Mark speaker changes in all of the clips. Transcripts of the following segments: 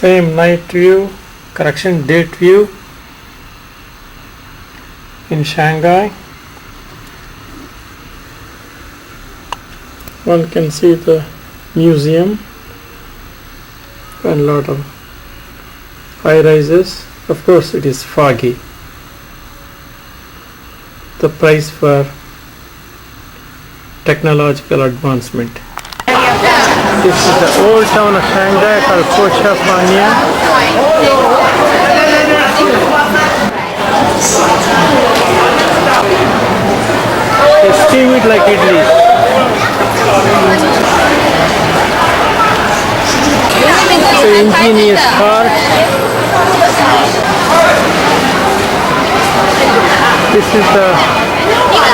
Speaker 1: Same night view, correction, date view in Shanghai. One can see the museum and lot of high rises. Of course it is foggy. The price for technological advancement. This is the old town of Shanghai called Kochafania. They steam it like idlis. So ingenious cart. This is the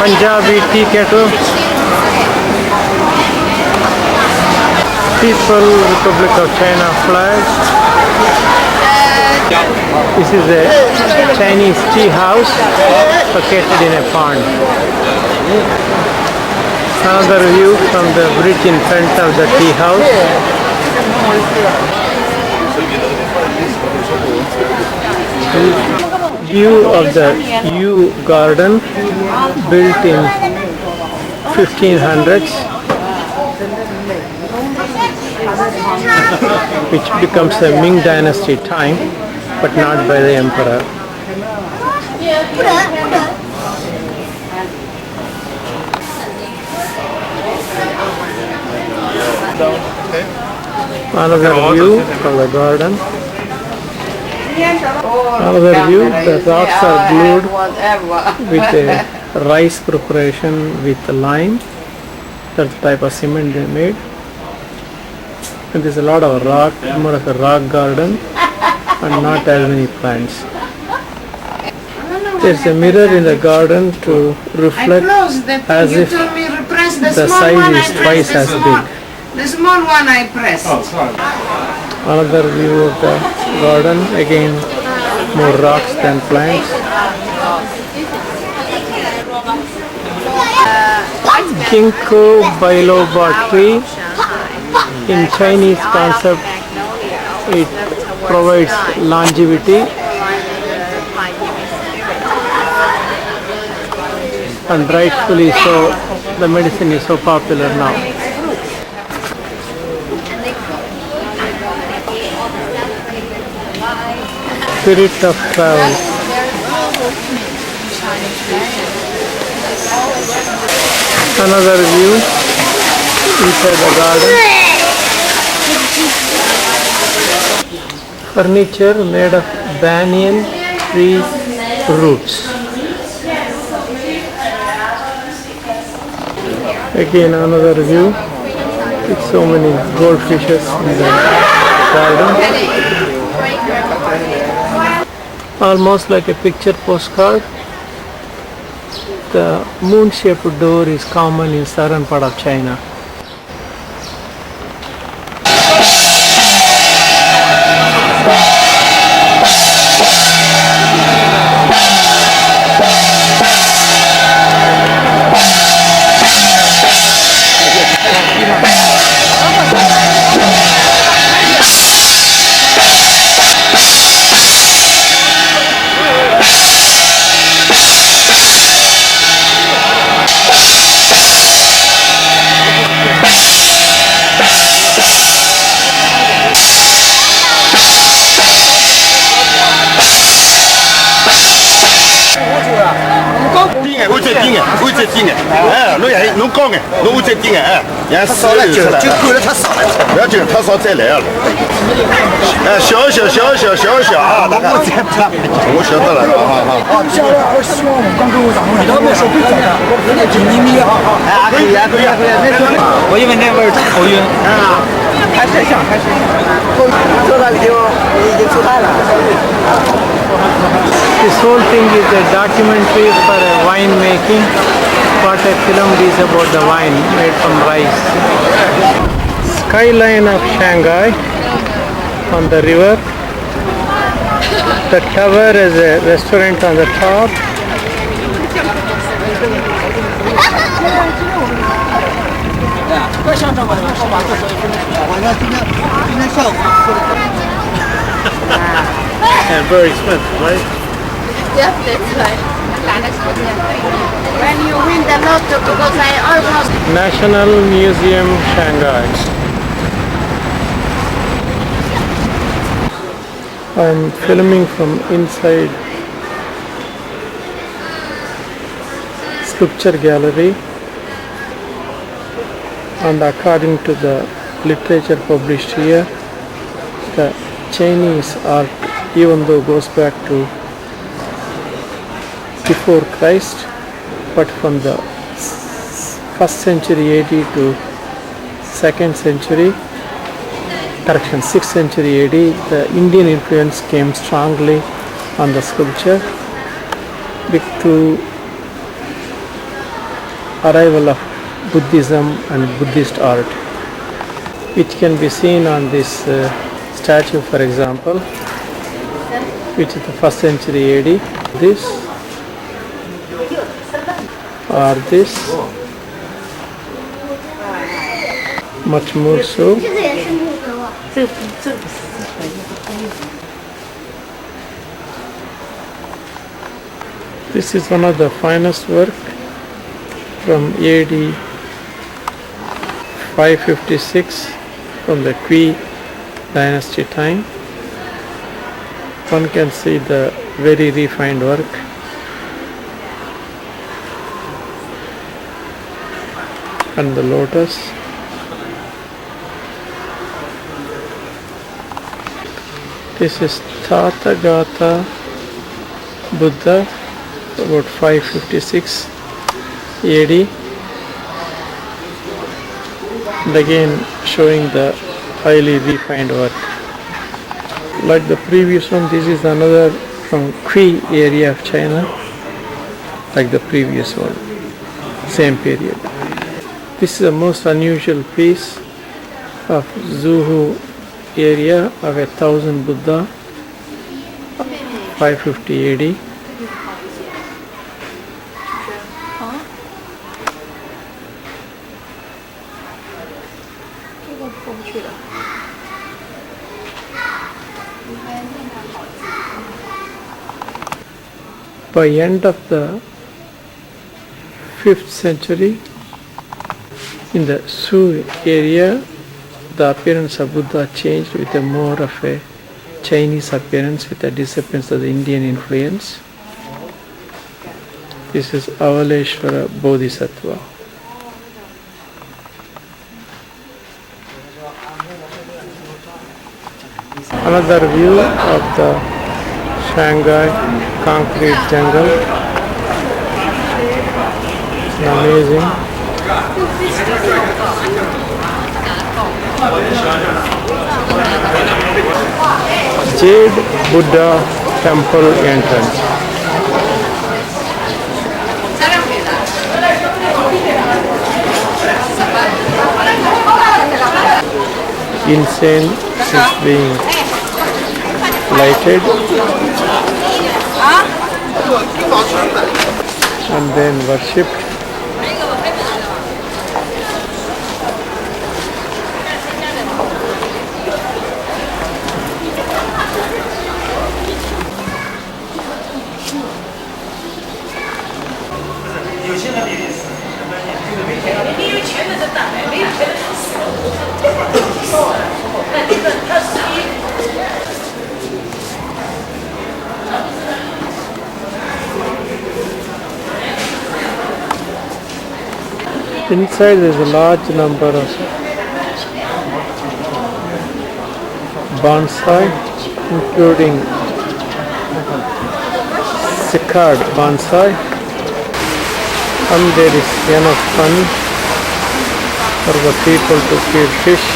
Speaker 1: Punjabi tea kettle. People Republic of China flag. This is a Chinese tea house located in a pond. Another view from the bridge in front of the tea house. View of the Yew garden built in 1500s. Which becomes a Ming dynasty time, but not by the emperor. Another view of the garden. Another view, the rocks are glued with a rice preparation with lime. That's the type of cement they made. And there's a lot of rock, more of a rock garden and not as many plants. There's a mirror in the garden to reflect as if the size is twice as big.
Speaker 2: The small one I press.
Speaker 1: Another view of the garden, again more rocks than plants. Ginkgo biloba tree. In Chinese concept, it provides longevity and rightfully so. The medicine is so popular now. Spirit of travel. Another view inside the garden. Furniture made of banyan tree roots. Again another view with so many goldfishes in the garden. Almost like a picture postcard. The moon-shaped door is common in southern part of China. This whole thing is a documentary for a wine making. What I filmed is about the wine made from rice. Skyline of Shanghai on the river. The tower is a restaurant on the top. And very expensive, right?
Speaker 3: Yeah, that's right.
Speaker 2: When you win the lotto, because I almost
Speaker 1: National Museum, Shanghai. I'm filming from inside sculpture gallery, and according to the literature published here, the Chinese art, even though goes back to before Christ, but from the 1st century AD to 2nd century, 6th century AD, the Indian influence came strongly on the sculpture through arrival of Buddhism and Buddhist art, which can be seen on this statue, for example, which is the 1st century AD. This or this, much more so. This is one of the finest work from AD 556 from the Qi dynasty time. One can see the very refined work. And the lotus. This is Tathagata Buddha, about 556 AD. And again showing the highly refined work. Like the previous one, this is another from Qi area of China, like the previous one, same period. This is the most unusual piece of Zhujiajiao area of 1000 Buddha, 550 AD. By end of the 5th century, in the Suzhou area, the appearance of Buddha changed with a more of a Chinese appearance with a disappearance of the Indian influence. This is Avaleshwara Bodhisattva. Another view of the Shanghai concrete jungle. Amazing. Jade Buddha temple entrance. Incense is being lighted and then worshipped. Inside there is a large number of bonsai, including cicad bonsai, and there is enough fun for the people to feed fish.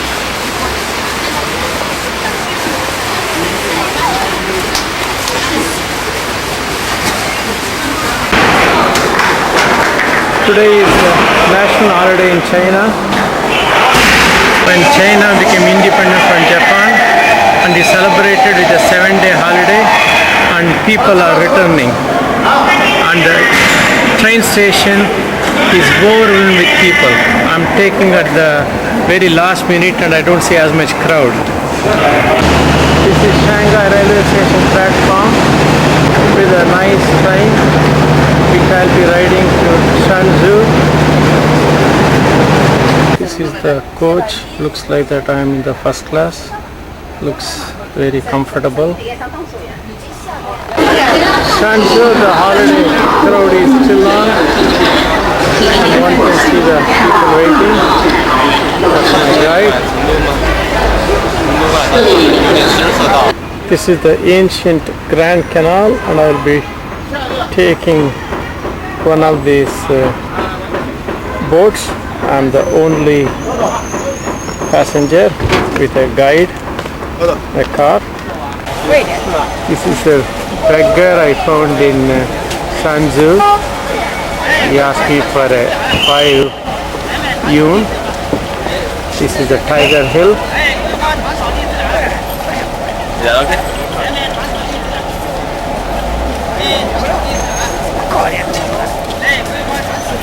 Speaker 1: Today is a national holiday in China. When China became independent from Japan, and is celebrated with a 7-day holiday, and people are returning. And the train station is overwhelmed with people. I'm taking at the very last minute and I don't see as much crowd. This is Shanghai railway station platform with a nice train which I'll be riding to Suzhou. This is the coach. Looks like that I am in the first class. Looks very comfortable. Suzhou, the holiday crowd is still on. And one can see the people waiting. That's my guide. This is the ancient Grand Canal, and I will be taking one of these boats. I am the only passenger with a guide, a car. This is a beggar I found in Suzhou. He asked me for a 5 yuan. This is the Tiger Hill.
Speaker 4: Is that okay?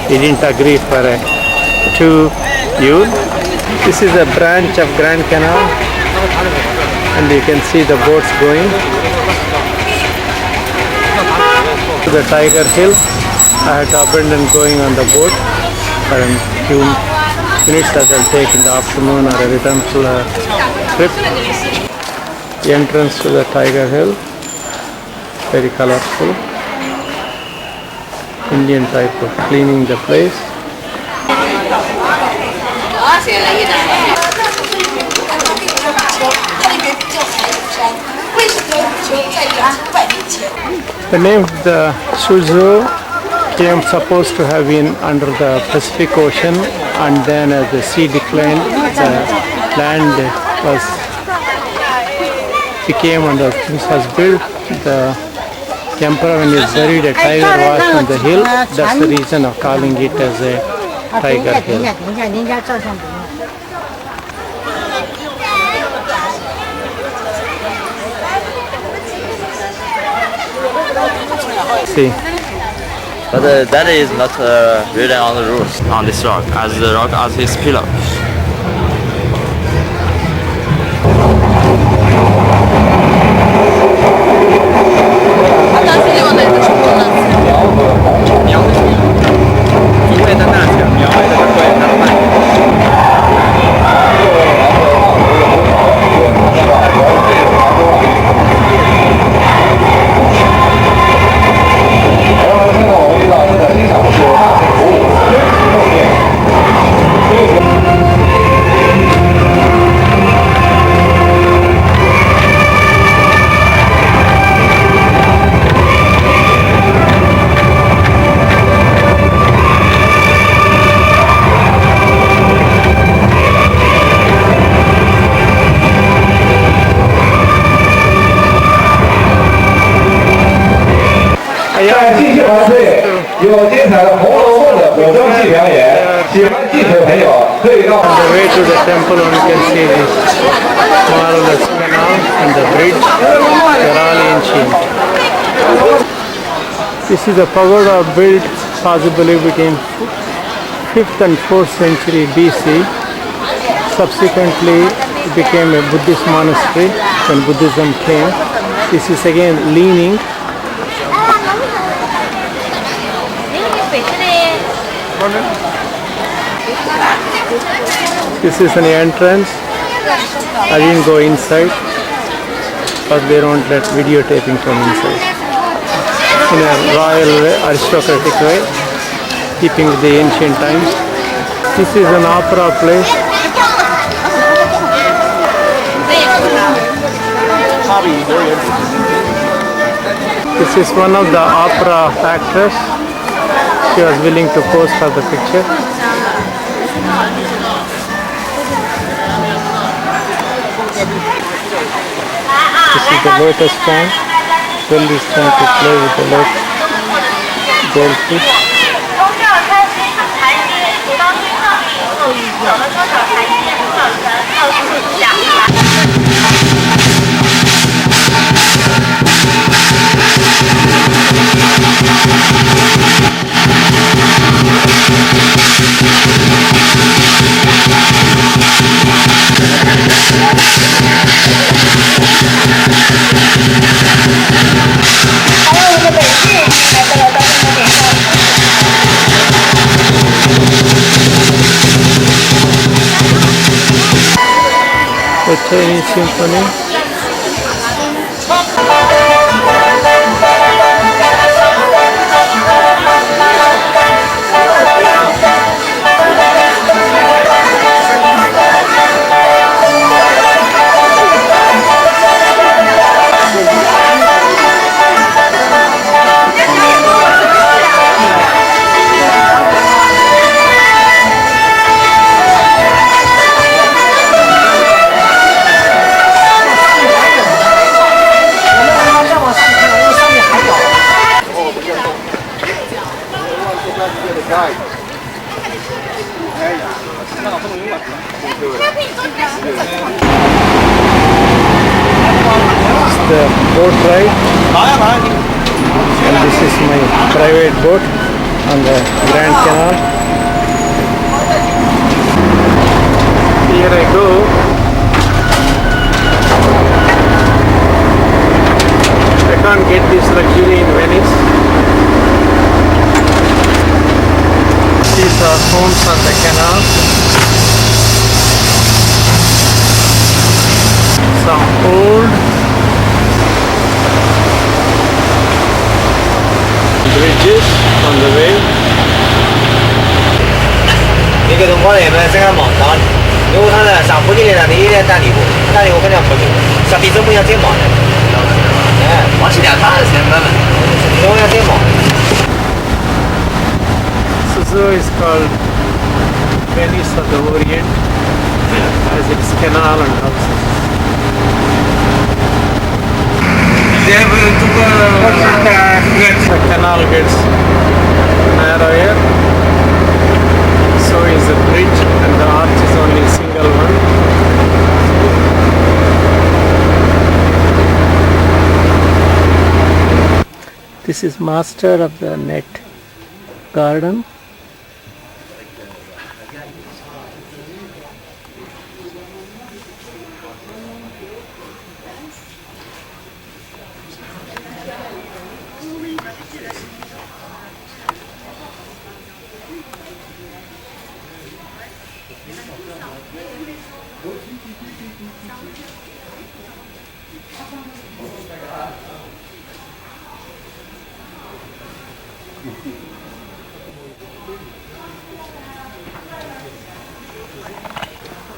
Speaker 1: He didn't agree for a 2 yuan. This is a branch of Grand Canal, and you can see the boats going to the Tiger Hill. I had to abandon going on the boat for a few minutes that I'll take in the afternoon or a return trip. The entrance to the Tiger Hill, very colorful. Indian type of cleaning the place. The name of the Suzhou came supposed to have been under the Pacific Ocean, and then as the sea declined, the land became under this was built. The emperor, when he was buried, a tiger was on the hill. That's the reason of calling it as a Tiger Hill. See.
Speaker 4: But that is not really on the roof on this rock, as the rock as his pillow.
Speaker 1: On the way to the temple, one can see this marvelous canal and the bridge. They're all ancient. This is a pagoda built possibly between 5th and 4th century BC. Subsequently, it became a Buddhist monastery when Buddhism came. This is again leaning. This is an entrance. I didn't go inside because they don't let videotaping from inside. In a royal way, aristocratic way, keeping with the ancient times. This is an opera place. This is one of the opera actors. She was willing to pose for the picture. This is the lotus pond. Bill is trying to play with the goldfish. a Chinese symphony. The boat ride, and this is my private boat on the Grand Canal. Here I go. I can't get this luxury in Venice. These are homes on the canal. Some old bridges on the way.
Speaker 5: 你个辰光来嘛，这个忙当，因为他呢上坡进来了，你一天打礼物，打礼物肯定要跑路，上地中不要再忙的。哎，往起两趟才慢慢，地中要再忙。
Speaker 1: Suzhou is called Venice of the Orient as its canal and houses. The canal gets narrower, so is the bridge, and the arch is only a single one. This is master of the net garden.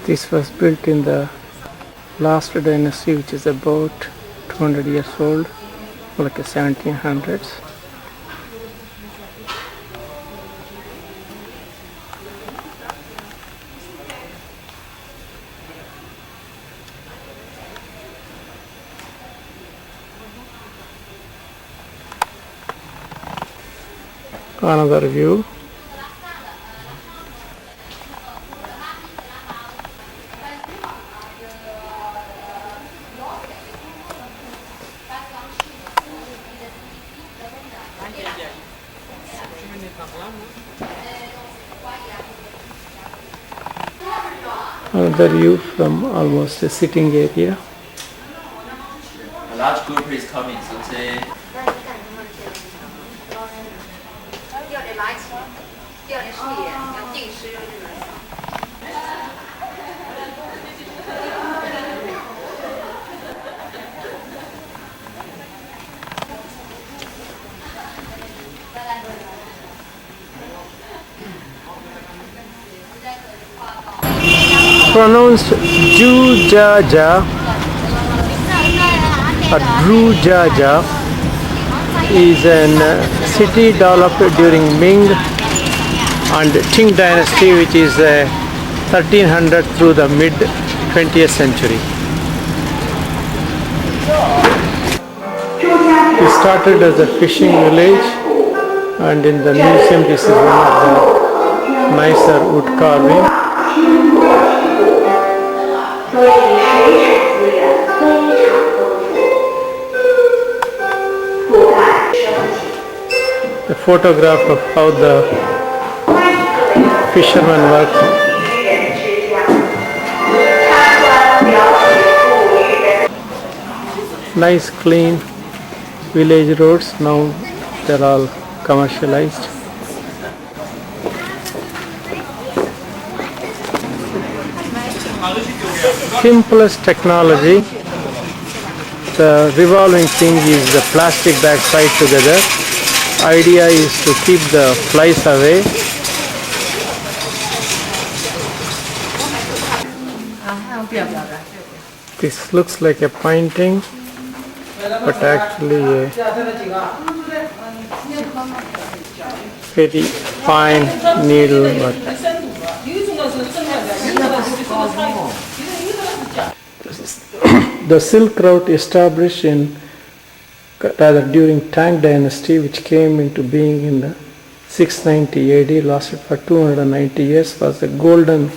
Speaker 1: This was built in the last dynasty, which is about 200 years old, like a 1700s. Another view. Another view from almost a sitting area.
Speaker 4: A large group is coming, so say.
Speaker 1: Pronounced Zhujiajiao or Zhujiajiao, is a city developed during Ming and Qing dynasty, which is 1300 through the mid 20th century. It started as a fishing village, and in the museum this is one of the nicer wood carving. A photograph of how the fishermen work. Nice clean village roads. Now they're all commercialized. simplest technology. The revolving thing is the plastic bag tied together. Idea is to keep the flies away. This looks like a painting, but actually a very fine needle work. The Silk Route established during Tang Dynasty, which came into being in the 690 AD, lasted for 290 years, was the golden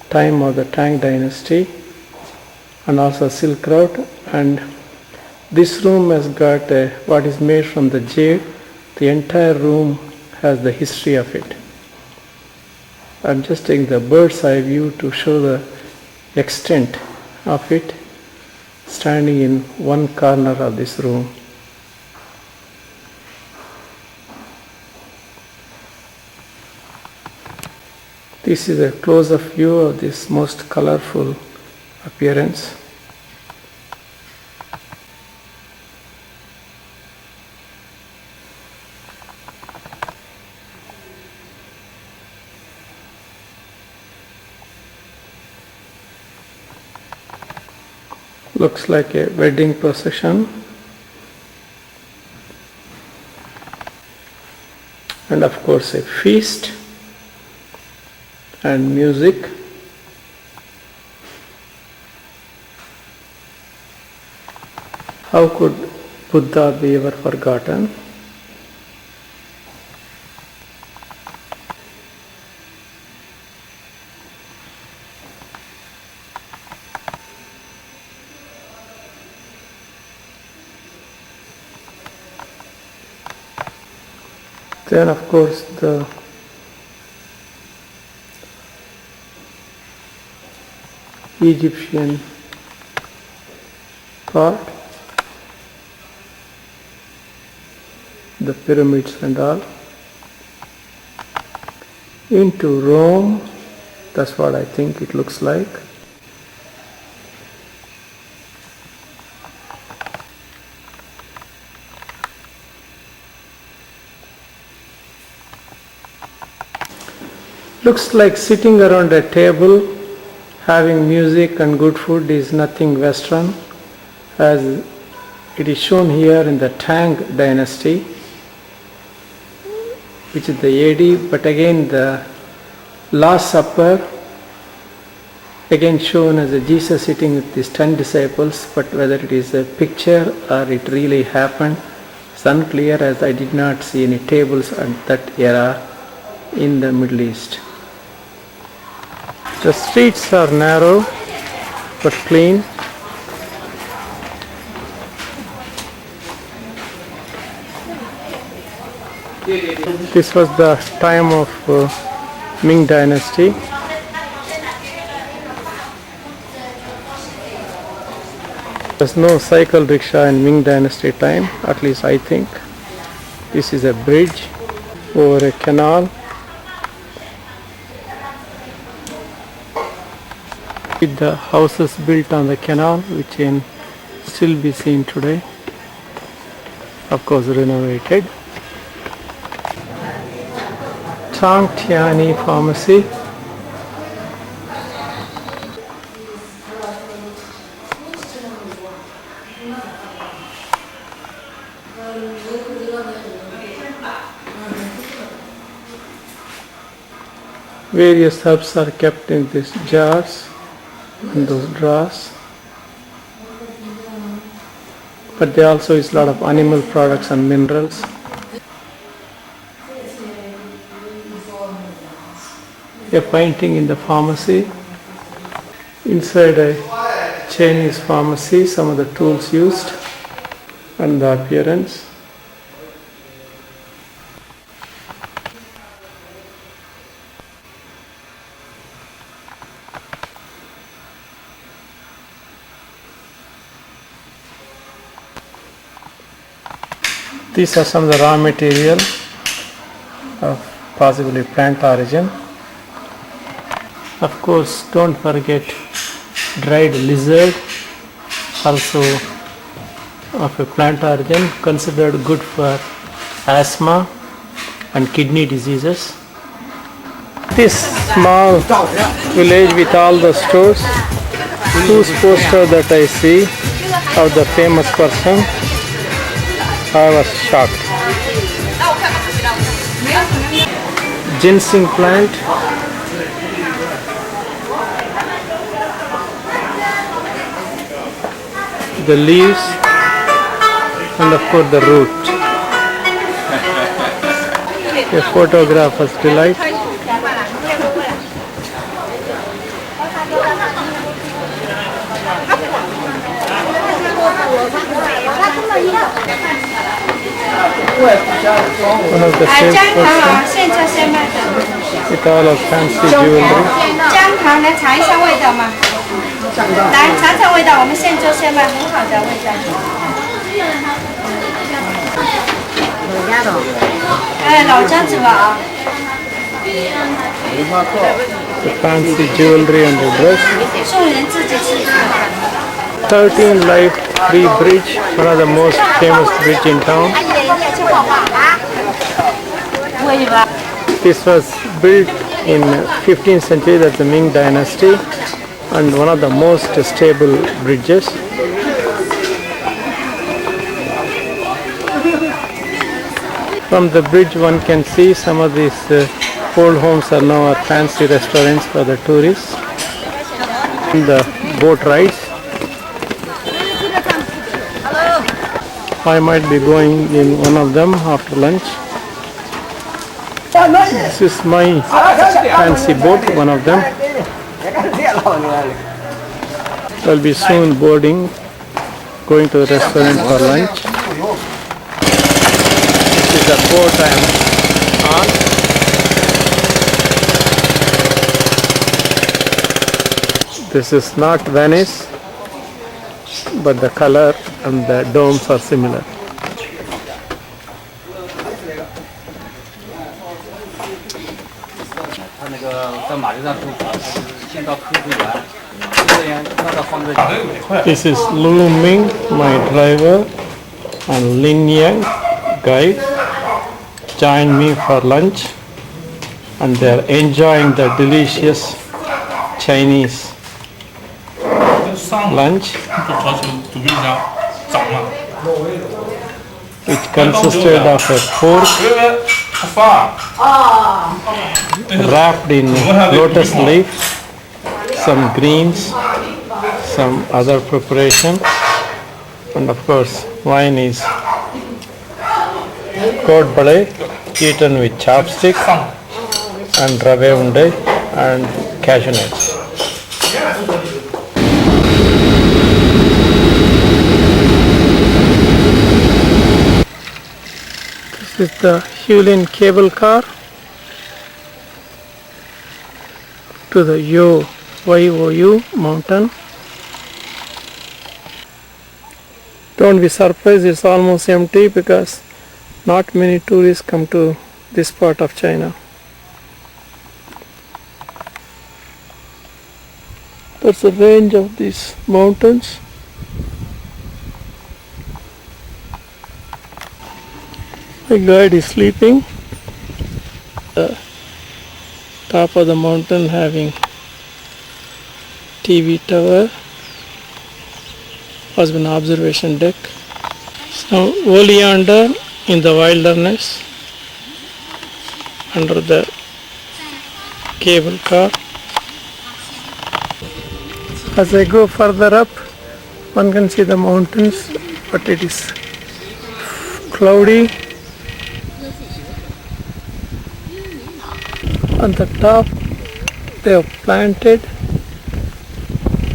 Speaker 1: time of the Tang Dynasty, and also Silk Route. And this room has got what is made from the jade. The entire room has the history of it. I'm just taking the bird's eye view to show the extent of it, standing in one corner of this room. This is a close-up view of this most colorful appearance. Looks like a wedding procession, and of course a feast and music. How could Buddha be ever forgotten? Then of course the Egyptian part, the pyramids and all. Into Rome, that's what I think it looks like. Looks like sitting around a table having music and good food is nothing Western, as it is shown here in the Tang Dynasty, which is the AD, but again the Last Supper, again shown as a Jesus sitting with his 10 disciples, but whether it is a picture or it really happened is unclear, as I did not see any tables at that era in the Middle East. The streets are narrow but clean. This was the time of Ming Dynasty. There's no cycle rickshaw in Ming Dynasty time, at least I think. This is a bridge over a canal with the houses built on the canal, which can still be seen today, of course renovated. Tang Tiani Pharmacy. Various herbs are kept in these jars and those drawers, but there also is a lot of animal products and minerals. A painting in the pharmacy. Inside a Chinese pharmacy, some of the tools used and the appearance. These are some of the raw material of possibly plant origin. Of course, don't forget dried lizard, also of a plant origin, considered good for asthma and kidney diseases. This small village with all the stores, whose poster that I see of the famous person, I was shocked. Ginseng plant, the leaves, and of course the root. A photographer's delight. One of the salesperson with all of fancy jewelry.
Speaker 2: 姜糖来尝一下味道吗？来尝尝味道，我们现做现卖，很好的味道。哎，老姜子吧啊。
Speaker 1: The fancy jewelry and the dress.
Speaker 2: 送人自己吃。
Speaker 1: 13 Life Free Bridge, one of the most famous bridge in town. This was built in 15th century, that's the Ming dynasty, and one of the most stable bridges. From the bridge one can see some of these old homes are now fancy restaurants for the tourists. And the boat rides. I might be going in one of them after lunch. This is my fancy boat, one of them. I'll be soon boarding, going to the restaurant for lunch. This is the boat I am on. This is not Venice, but the color and the domes are similar. This is Lu Ming, my driver, and Lin Yang, guide, joined me for lunch, and they are enjoying the delicious Chinese lunch, which consisted of a pork wrapped in lotus leaf, some greens, some other preparation, and of course wine is curd ballet eaten with chopstick and rave unde and cashew nuts. This is the Guilin cable car to the YOU mountain. Don't be surprised, it's almost empty because not many tourists come to this part of China. That's the range of these mountains. My guide is sleeping. The top of the mountain having TV tower, has been observation deck. Some oleander in the wilderness under the cable car. As I go further up, one can see the mountains, but it is cloudy. On the top they have planted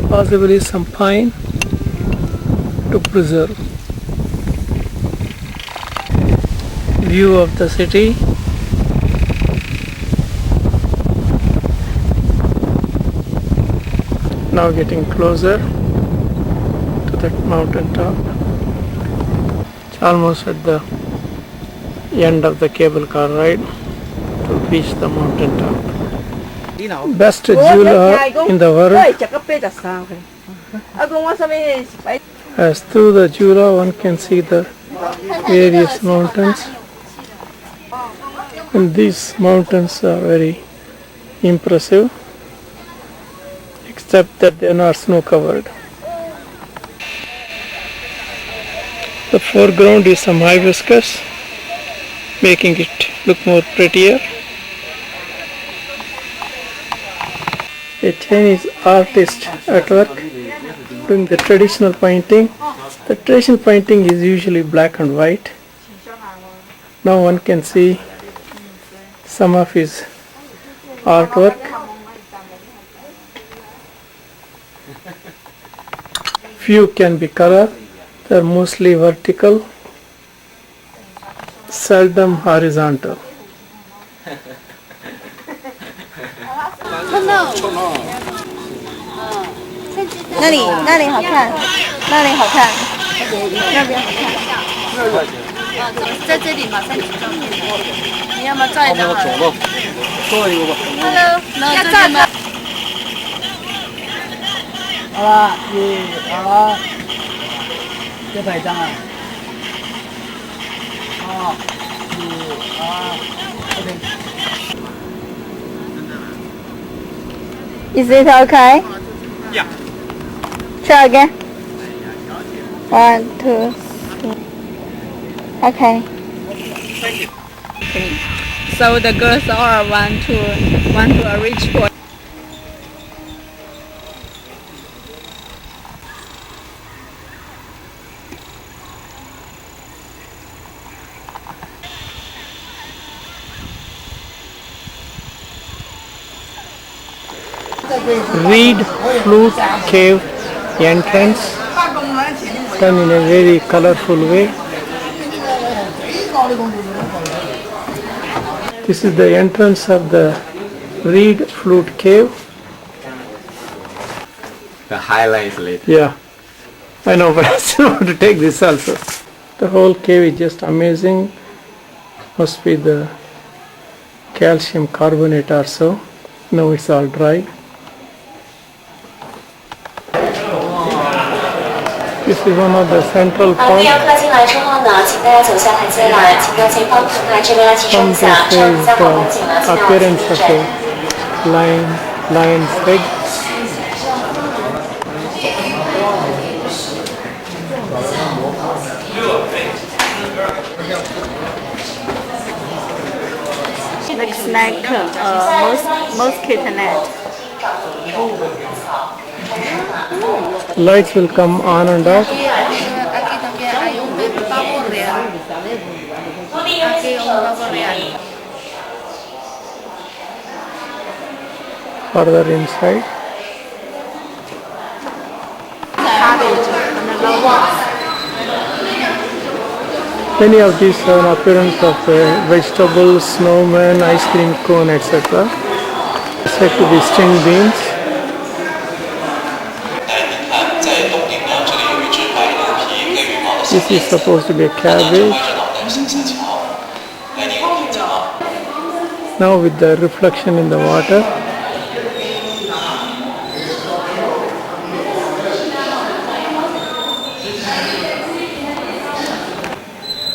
Speaker 1: possibly some pine to preserve. View of the city. Now getting closer to that mountain top. It's almost at the end of the cable car ride to reach the mountain top. best jeweler in the world. As through the jeweler one can see the various mountains, and these mountains are very impressive, except that they are not snow covered. The foreground is some hibiscus, making it look more prettier. A Chinese artist at work doing the traditional painting. The traditional painting is usually black and white. Now one can see some of his artwork. Few can be color. They are mostly vertical, seldom horizontal.
Speaker 2: 那里好看，那里好看，那边好看。在这里马上取照片，你要不要照一张啊？
Speaker 5: 做一个吧。
Speaker 2: Hello， 要照吗？
Speaker 5: 好了，好，要拍一张啊。好，OK。
Speaker 2: Is it okay?
Speaker 5: Yeah.
Speaker 2: Try again. 1, 2, 3. Okay.
Speaker 5: Thank you.
Speaker 3: So the girls all want to reach for.
Speaker 1: Reed Flute Cave entrance done in a very colorful way. This is the entrance of the Reed Flute Cave.
Speaker 5: The highlights later.
Speaker 1: Yeah, I know, but I still want to take this also. The whole cave is just amazing. Must be the calcium carbonate or so. Now it's all dry. This is one of the central parts.
Speaker 6: 第二客进来之后呢，请大家走下台阶来，请到前方平台这边来集中一下，这样子在我们景呢，进到
Speaker 1: appearance of
Speaker 6: 进
Speaker 1: a lion's head.
Speaker 2: Looks like mosquito net.
Speaker 1: Lights will come on and off. Further inside. Many of these have an appearance of vegetables, snowman, ice cream cone, etc. Said to be string beans. This is supposed to be a cabbage. Now with the reflection in the water,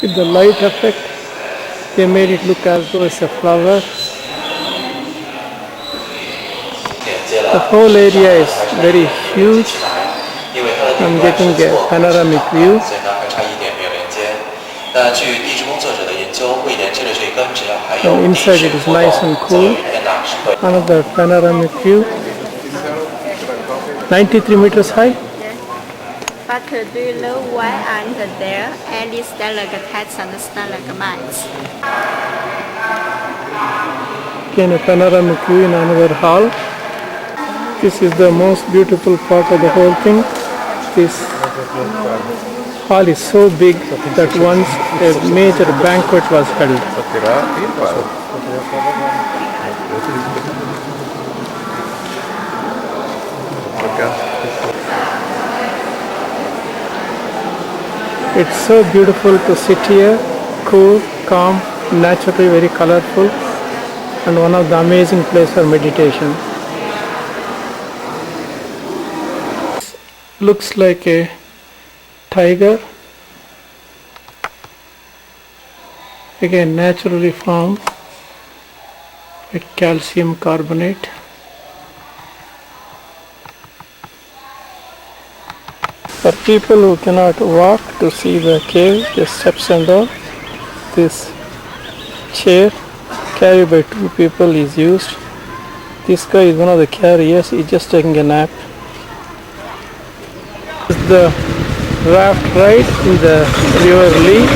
Speaker 1: with the light effect, they made it look as though it's a flower. The whole area is very huge. I'm getting a panoramic view. And inside it is nice and cool. Another panoramic view. 93 meters high.
Speaker 2: But do you know why under there and it's like cats and like mice?
Speaker 1: Again a panoramic view in another hall. This is the most beautiful part of the whole thing. This hall is so big that once a major banquet was held. It's so beautiful to sit here, cool, calm, naturally very colorful. and one of the amazing place for meditation. Looks like a tiger, again naturally formed with calcium carbonate. For people who cannot walk to see the cave, just steps under this chair carried by 2 people is used. This guy is one of the carriers, he's just taking a nap. This is the raft ride in the river Lee.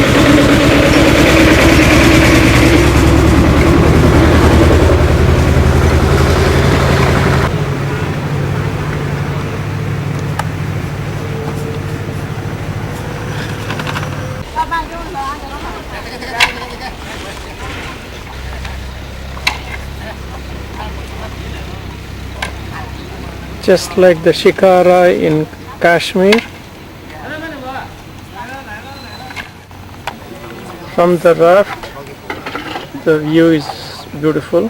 Speaker 1: Just like the shikara in Kashmir. From the raft, the view is beautiful.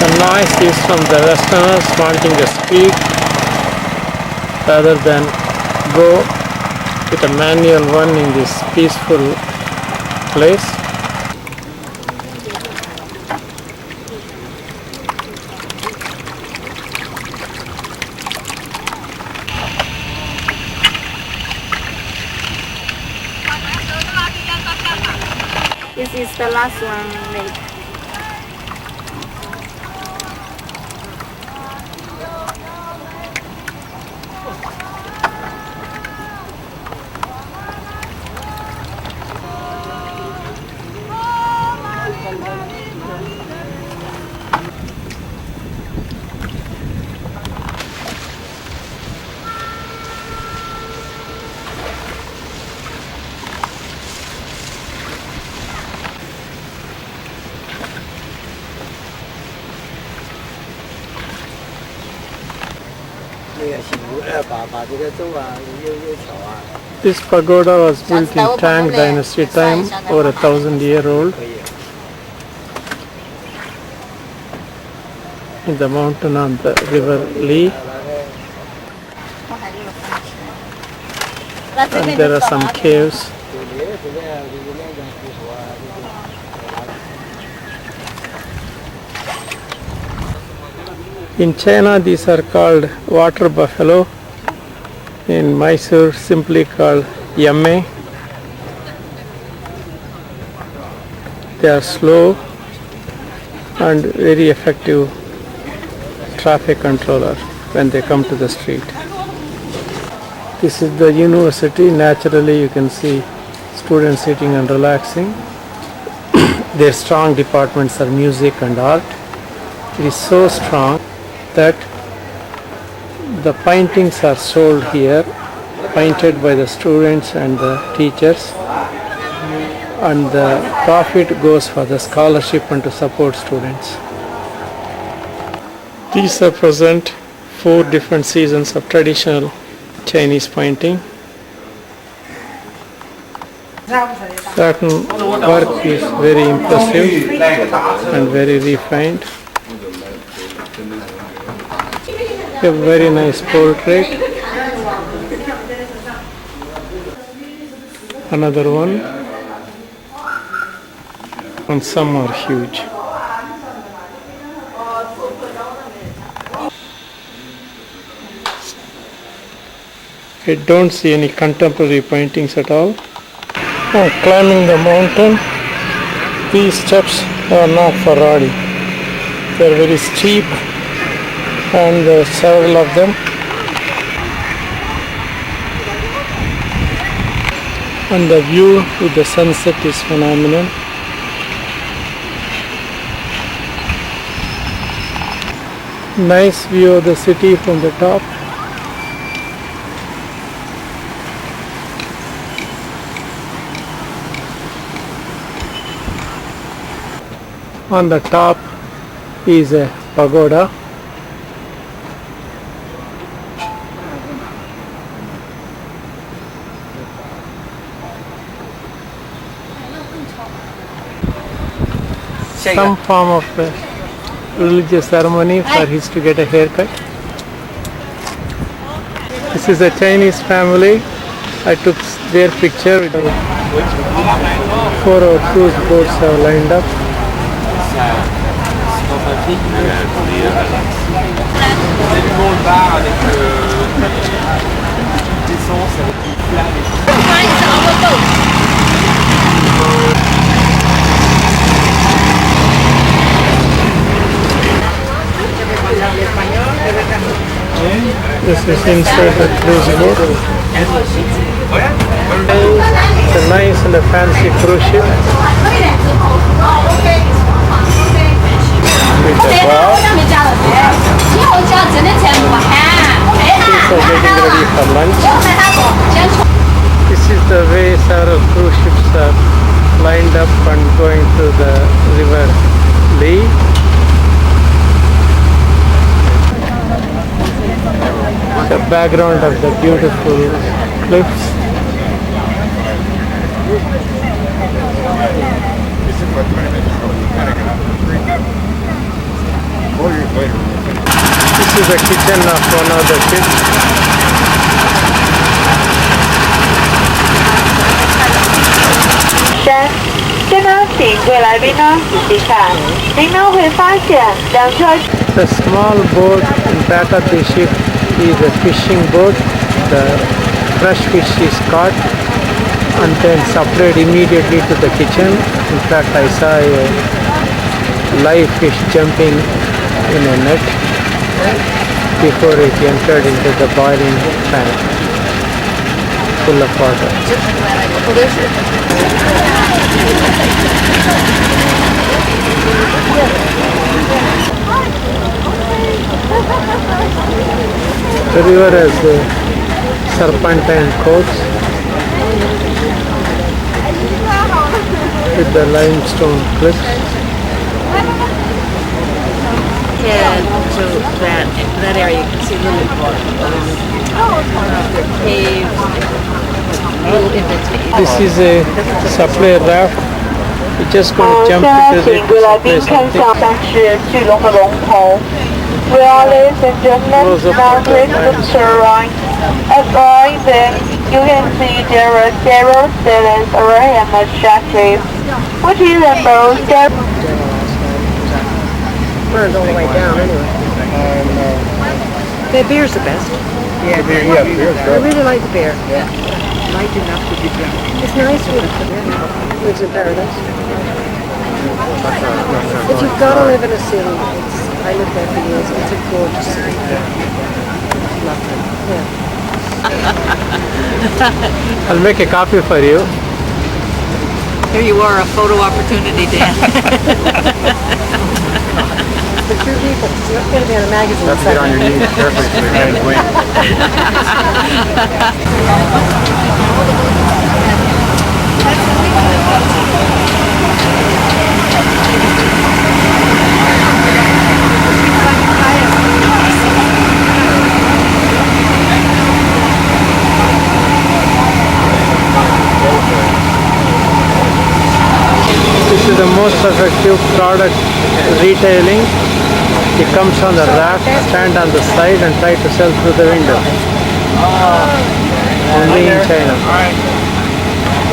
Speaker 1: The noise is from the westerners wanting the speed rather than go with a manual one in this peaceful place.
Speaker 2: This is the last one made.
Speaker 1: This pagoda was built in Tang Dynasty time, over 1,000-year-old, in the mountain on the river Lee. And there are some caves. In China, these are called water buffalo. In Mysore, simply called yamme. They are slow and very effective traffic controller when they come to the street. This is the university. Naturally, you can see students sitting and relaxing. Their strong departments are music and art. It is so strong that the paintings are sold here, painted by the students and the teachers, and the profit goes for the scholarship and to support students. These represent 4 different seasons of traditional Chinese painting. Certain work is very impressive and very refined. A very nice portrait. Another one, and some are huge. I don't see any contemporary paintings at all. Climbing the mountain, these steps are not for riding. They are very steep, and there are several of them. And the view with the sunset is phenomenal. Nice view of the city from the top. On the top is a pagoda. Some form of religious ceremony for his to get a haircut. This is a Chinese family. I took their picture. 4 or cruise boats are lined up. This is inside the cruise boat. It's a nice and a fancy cruise ship. With a bar. Kids are getting ready for lunch. This is the way several cruise ships are lined up and going to the river Lee. The background of the beautiful cliffs. This is the kitchen of one of the ships. The small boat in back of the ship is a fishing boat. The fresh fish is caught and then supplied immediately to the kitchen. In fact, I saw a live fish jumping in a net before it entered into the boiling pan full of water. The river has serpentine course with the limestone cliffs.
Speaker 7: Yeah, so that area you can see little caves, little invitations.
Speaker 1: This is a supply raft. You just going to jump into it.
Speaker 8: Well, ladies and gentlemen, now please look around. As I then, you can see there are several sailors around and a checklist, which is the most
Speaker 7: Burned all the way down anyway. The beer's the best.
Speaker 5: Yeah, beer's
Speaker 7: I
Speaker 5: good.
Speaker 7: really like the beer.
Speaker 5: Yeah.
Speaker 7: Light enough to be drunk. It's nice with lives in paradise. If you've got to live in a city, I lived there for years. It's a gorgeous city. Lovely. Yeah.
Speaker 1: I'll make a copy for you.
Speaker 7: Here you are, a photo opportunity, Dan. The two people. You're going to be on a magazine.
Speaker 5: Let's get on your knees carefully so you're ready to wait.
Speaker 1: This is the most effective product retailing. It comes on the rack, stand on the side and try to sell through the window. Only in China.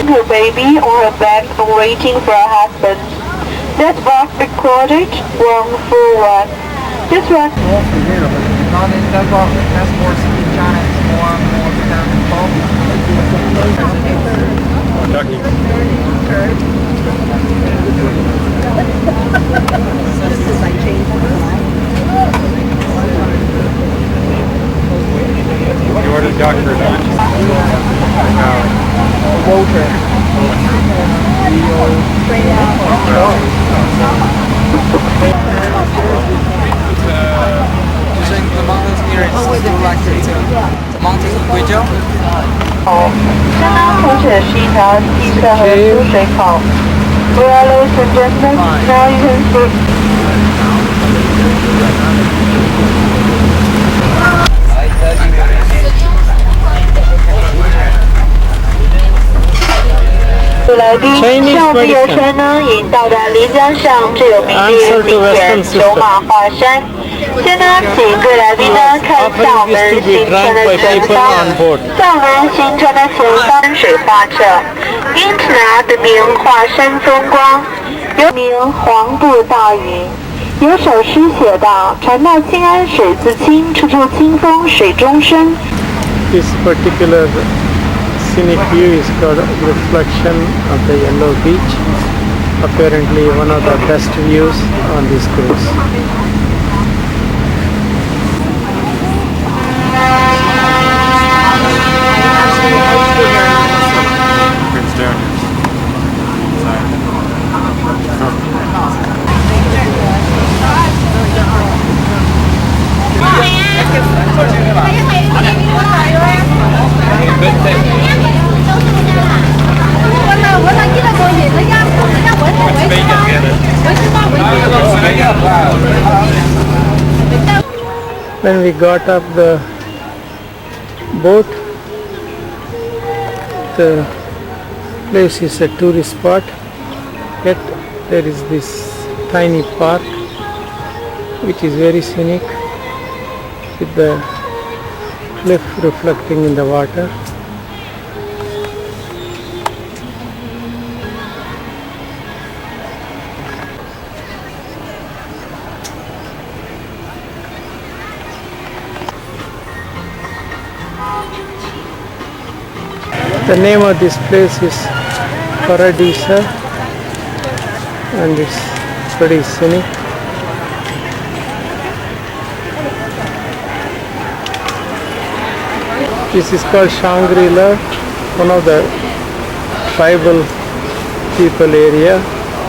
Speaker 8: Your baby or a bag waiting for a husband. That was recorded 141. This one.
Speaker 5: You ordered Dr.
Speaker 7: Walter.
Speaker 8: 且是一条地色和出水口。Well, ladies and gentlemen, now you can see. 来宾，上自由船呢已到达漓江上最有名的一个景点九马华山。先呢，请各位来宾呢看一下我们行程的前方，在我们行程的前方山水画册，因此呢得名华山风光，又名黄渡大云。有首诗写道：“船到兴安水自清，处处清风水中生。”
Speaker 1: This particular scenic view is called reflection of the yellow beach. Apparently one of the best views on this cruise. When we got up the boat, the place is a tourist spot, yet there is this tiny park which is very scenic with the cliff reflecting in the water. The name of this place is Paradisa and it's pretty scenic. This is called Shangri-La, one of the tribal people area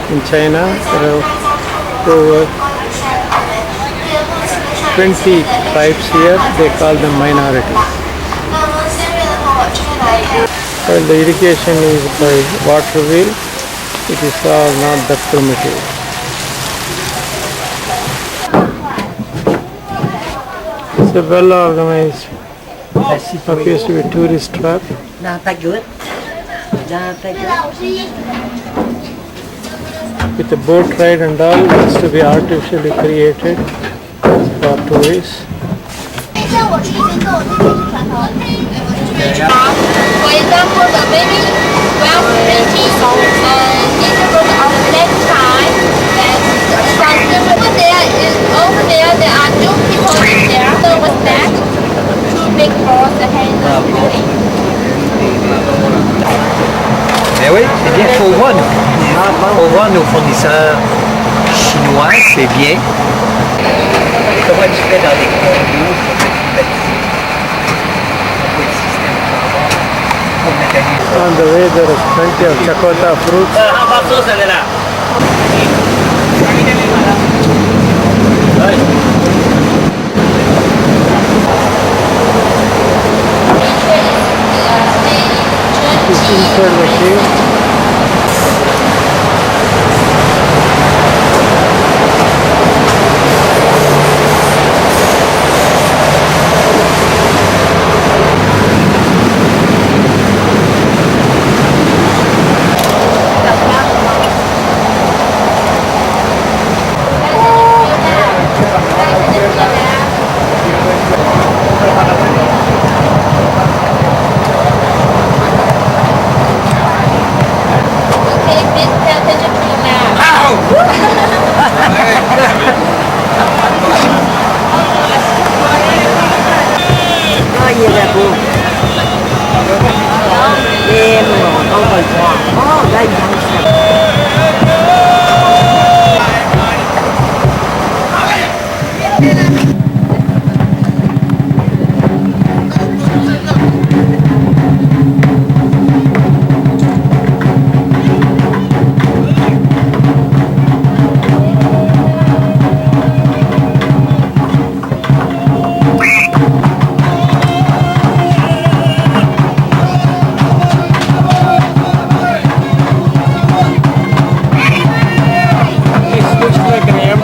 Speaker 1: in China. There are over 20 tribes here, they call them minorities. While the irrigation is by water wheel, it is all not that primitive. It's a well organized, appears to be a tourist trap. With a boat ride and all, it's to be artificially created for tourists.
Speaker 9: For example, the baby well species this was on the left side, and over there are two people in there. So what's that? Two big balls ahead of the body.
Speaker 5: Mais oui, c'est bien, faut voir nos fournisseurs chinois, c'est bien. Comment tu fais dans les condos?
Speaker 1: On the way there is plenty of chakota fruits. This is inside the cave.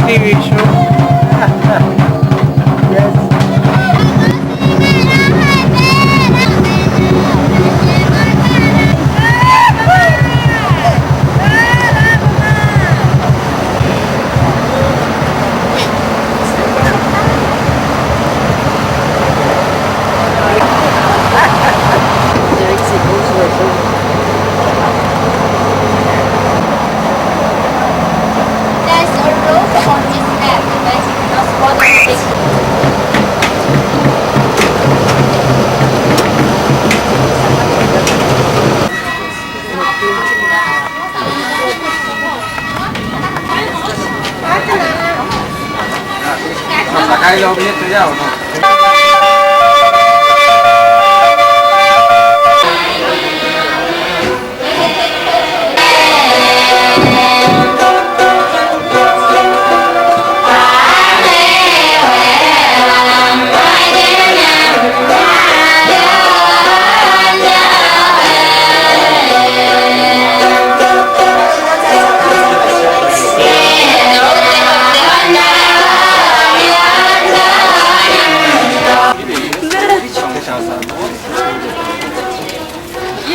Speaker 1: TV show.
Speaker 9: There's a rope on this map, but it's not spotted.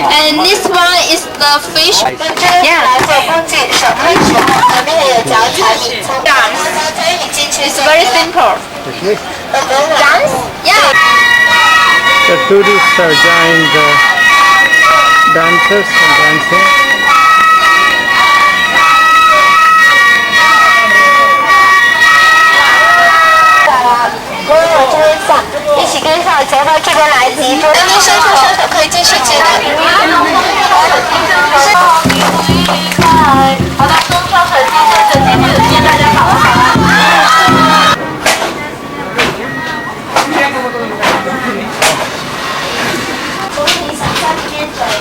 Speaker 9: And this one is the fish. It's very simple. Dance? Yeah.
Speaker 1: The tourists are joined the dancers and dancing.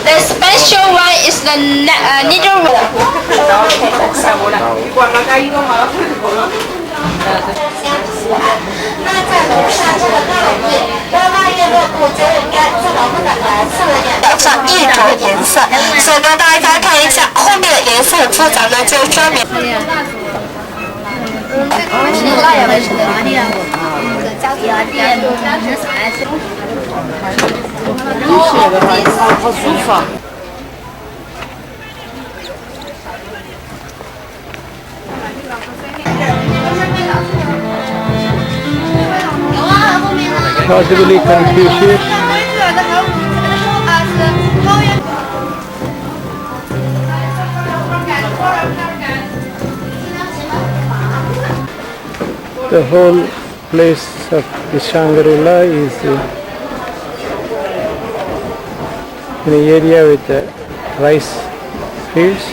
Speaker 9: The special one is the needle.
Speaker 6: 那在楼上这个乐队，那乐乐部觉得应该这个那个蓝色的颜色上一种颜色，所以呢，大家看一下后面的颜色很复杂呢，就说明。
Speaker 7: 好舒服啊。
Speaker 1: Possibly Confucius. The whole place of the Shangri-La is in an area with rice fields.